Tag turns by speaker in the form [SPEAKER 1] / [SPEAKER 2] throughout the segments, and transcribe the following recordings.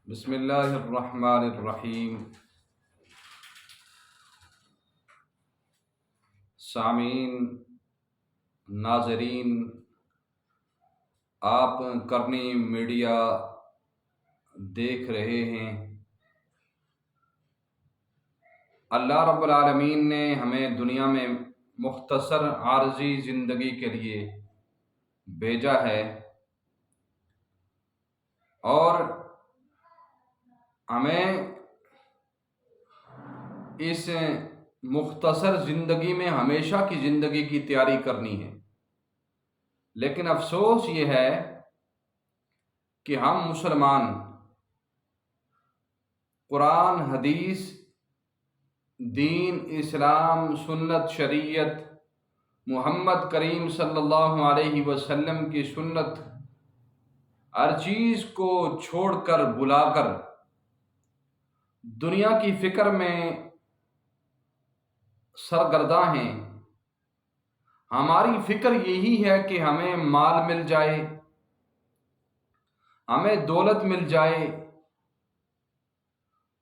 [SPEAKER 1] بسم اللہ الرحمن الرحیم۔ سامعین، ناظرین، آپ کرنی میڈیا دیکھ رہے ہیں۔ اللہ رب العالمین نے ہمیں دنیا میں مختصر عارضی زندگی کے لیے بھیجا ہے، اور ہمیں اس مختصر زندگی میں ہمیشہ کی زندگی کی تیاری کرنی ہے۔ لیکن افسوس یہ ہے کہ ہم مسلمان قرآن، حدیث، دین، اسلام، سنت، شریعت، محمد کریم صلی اللہ علیہ وسلم کی سنت، ہر چیز کو چھوڑ کر، بلا کر دنیا کی فکر میں سرگرداں ہیں۔ ہماری فکر یہی ہے کہ ہمیں مال مل جائے، ہمیں دولت مل جائے،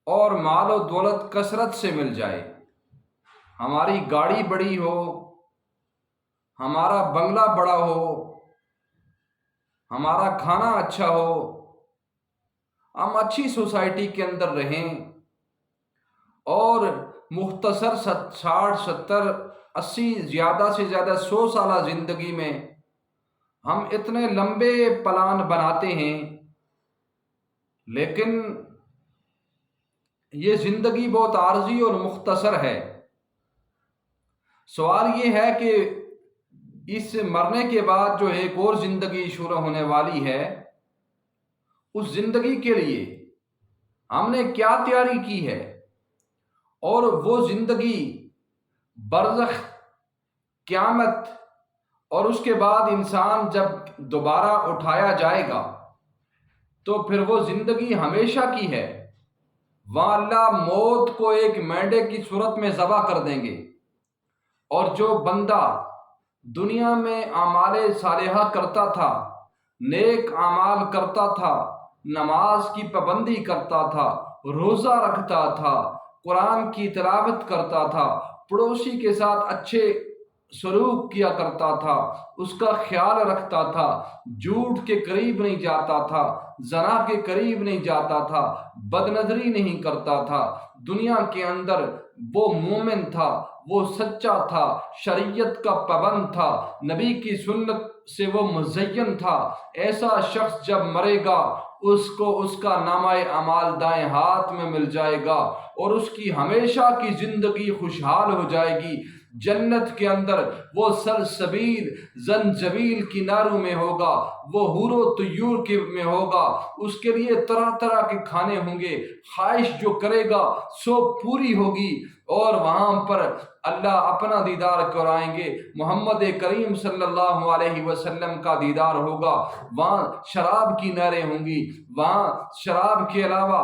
[SPEAKER 1] اور مال و دولت کثرت سے مل جائے، ہماری گاڑی بڑی ہو، ہمارا بنگلہ بڑا ہو، ہمارا کھانا اچھا ہو، ہم اچھی سوسائٹی کے اندر رہیں، اور مختصر 60، 70، 80، زیادہ سے زیادہ 100 سالہ زندگی میں ہم اتنے لمبے پلان بناتے ہیں، لیکن یہ زندگی بہت عارضی اور مختصر ہے۔ سوال یہ ہے کہ اس مرنے کے بعد جو ایک اور زندگی شروع ہونے والی ہے، اس زندگی کے لیے ہم نے کیا تیاری کی ہے، اور وہ زندگی برزخ، قیامت، اور اس کے بعد انسان جب دوبارہ اٹھایا جائے گا تو پھر وہ زندگی ہمیشہ کی ہے۔ وہاں اللہ موت کو ایک مینڈے کی صورت میں ذبح کر دیں گے، اور جو بندہ دنیا میں اعمال صالحہ کرتا تھا، نیک اعمال کرتا تھا، نماز کی پابندی کرتا تھا، روزہ رکھتا تھا، قرآن کی تلاوت کرتا تھا، پڑوسی کے ساتھ اچھے سلوک کیا کرتا تھا، اس کا خیال رکھتا تھا، جھوٹ کے قریب نہیں جاتا تھا، زنا کے قریب نہیں جاتا تھا، بد نظری نہیں کرتا تھا، دنیا کے اندر وہ مومن تھا، وہ سچا تھا، شریعت کا پابند تھا، نبی کی سنت سے وہ مزین تھا، ایسا شخص جب مرے گا اس کو اس کا نامہ اعمال دائیں ہاتھ میں مل جائے گا، اور اس کی ہمیشہ کی زندگی خوشحال ہو جائے گی۔ جنت کے اندر وہ سلسبیل، زنجبیل کی ناروں میں ہوگا، وہ حور و طیور میں ہوگا، اس کے لیے طرح طرح کے کھانے ہوں گے، خواہش جو کرے گا سو پوری ہوگی، اور وہاں پر اللہ اپنا دیدار کرائیں گے، محمد کریم صلی اللہ علیہ وسلم کا دیدار ہوگا۔ وہاں شراب کی نہریں ہوں گی، وہاں شراب کے علاوہ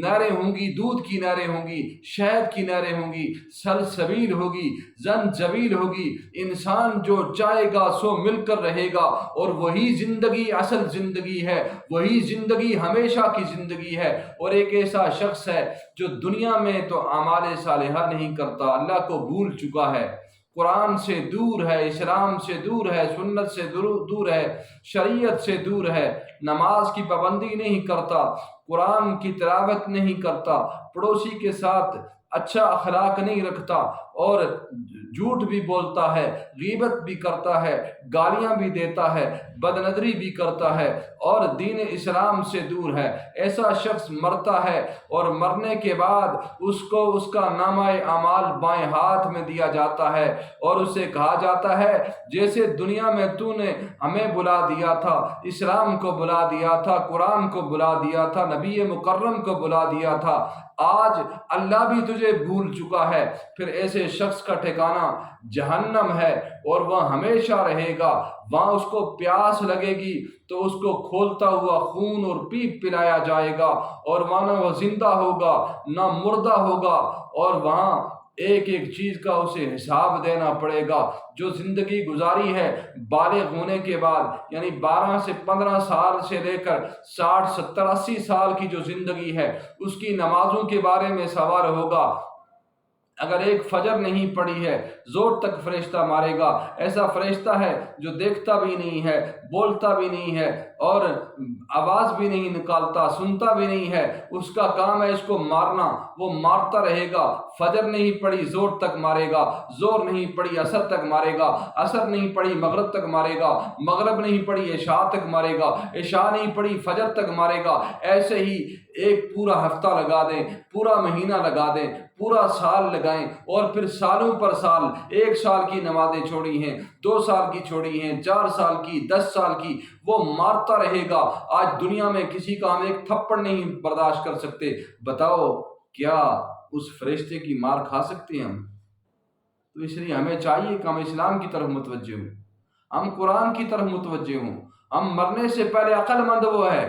[SPEAKER 1] نہریں ہوں گی، دودھ کی نہریں ہوں گی، شہد کی نہریں ہوں گی، سلسبیل ہوگی، زنجبیل ہوگی۔ انسان جو چاہے گا سو مل کر رہے گا، اور وہی زندگی اصل زندگی ہے، وہی زندگی ہمیشہ کی زندگی ہے۔ اور ایک ایسا شخص ہے جو دنیا میں تو اعمال صالحہ نہیں کرتا، اللہ کو بھول چکا ہے، قرآن سے دور ہے، اسلام سے دور ہے، سنت سے دور ہے، شریعت سے دور ہے، نماز کی پابندی نہیں کرتا، قرآن کی تلاوت نہیں کرتا، پڑوسی کے ساتھ اچھا اخلاق نہیں رکھتا، اور جھوٹ بھی بولتا ہے، غیبت بھی کرتا ہے، گالیاں بھی دیتا ہے، بد نظری بھی کرتا ہے، اور دین اسلام سے دور ہے۔ ایسا شخص مرتا ہے، اور مرنے کے بعد اس کو اس کا نامہ اعمال بائیں ہاتھ میں دیا جاتا ہے، اور اسے کہا جاتا ہے جیسے دنیا میں تو نے ہمیں بلا دیا تھا، اسلام کو بلا دیا تھا، قرآن کو بلا دیا تھا، نبی مکرم کو بلا دیا تھا، آج اللہ بھی تجھے بھول چکا ہے۔ پھر ایسے شخص کا ٹھکانہ جہنم ہے، اور وہ ہمیشہ رہے گا۔ وہاں اس کو پیاس لگے گی تو اس کو کھولتا ہوا خون اور پیپ پلایا جائے گا، اور وہاں نہ وہ زندہ ہوگا نہ مردہ ہوگا، اور وہاں ایک ایک چیز کا اسے حساب دینا پڑے گا۔ جو زندگی گزاری ہے بالغ ہونے کے بعد، یعنی 12 سے 15 سال سے لے کر 60 70 80 سال کی جو زندگی ہے، اس کی نمازوں کے بارے میں سوال ہوگا۔ اگر ایک فجر نہیں پڑی ہے، زور تک فرشتہ مارے گا۔ ایسا فرشتہ ہے جو دیکھتا بھی نہیں ہے، بولتا بھی نہیں ہے، اور آواز بھی نہیں نکالتا، سنتا بھی نہیں ہے، اس کا کام ہے اس کو مارنا۔ وہ مارتا رہے گا۔ فجر نہیں پڑی زور تک مارے گا، زور نہیں پڑی عصر تک مارے گا، عصر نہیں پڑی مغرب تک مارے گا، مغرب نہیں پڑی عشاء تک مارے گا، عشاء نہیں پڑی فجر تک مارے گا۔ ایسے ہی ایک پورا ہفتہ لگا دیں، پورا مہینہ لگا دیں، پورا سال لگائیں، اور پھر سالوں پر سال، 1 سال کی نمازیں چھوڑی ہیں، 2 سال کی چھوڑی ہیں، 4 سال کی، 10 سال کی، وہ مارتا رہے گا۔ آج دنیا میں کسی کا ہم ایک تھپڑ نہیں برداشت کر سکتے۔ بتاؤ کیا اس فرشتے کی مار کھا سکتے ہیں ہم؟ تو اس لیے ہمیں چاہیے کہ ہم اسلام کی طرف متوجہ ہوں، ہم قرآن کی طرف متوجہ ہوں۔ ہم مرنے سے پہلے، عقل مند وہ ہے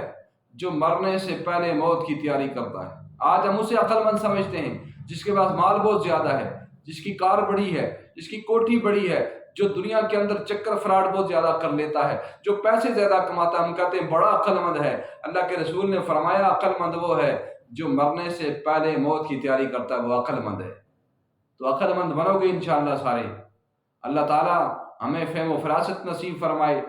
[SPEAKER 1] جو مرنے سے پہلے موت کی تیاری کرتا ہے۔ آج ہم اسے عقل مند سمجھتے ہیں جس کے پاس مال بہت زیادہ ہے، جس کی کار بڑی ہے، جس کی کوٹھی بڑی ہے، جو دنیا کے اندر چکر فراڈ بہت زیادہ کر لیتا ہے، جو پیسے زیادہ کماتا ہے، ہم کہتے ہیں بڑا عقل مند ہے۔ اللہ کے رسول نے فرمایا عقل مند وہ ہے جو مرنے سے پہلے موت کی تیاری کرتا ہے، وہ عقل مند ہے۔ تو عقل مند بنو گے انشاءاللہ سارے۔ اللہ تعالیٰ ہمیں فہم و فراست نصیب فرمائے،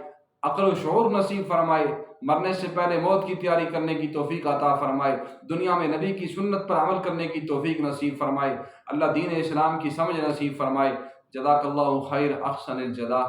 [SPEAKER 1] عقل و شعور نصیب فرمائے، مرنے سے پہلے موت کی تیاری کرنے کی توفیق عطا فرمائے، دنیا میں نبی کی سنت پر عمل کرنے کی توفیق نصیب فرمائے، اللہ دین اسلام کی سمجھ نصیب فرمائے۔ جزاک اللہ خیر، احسن الجزا۔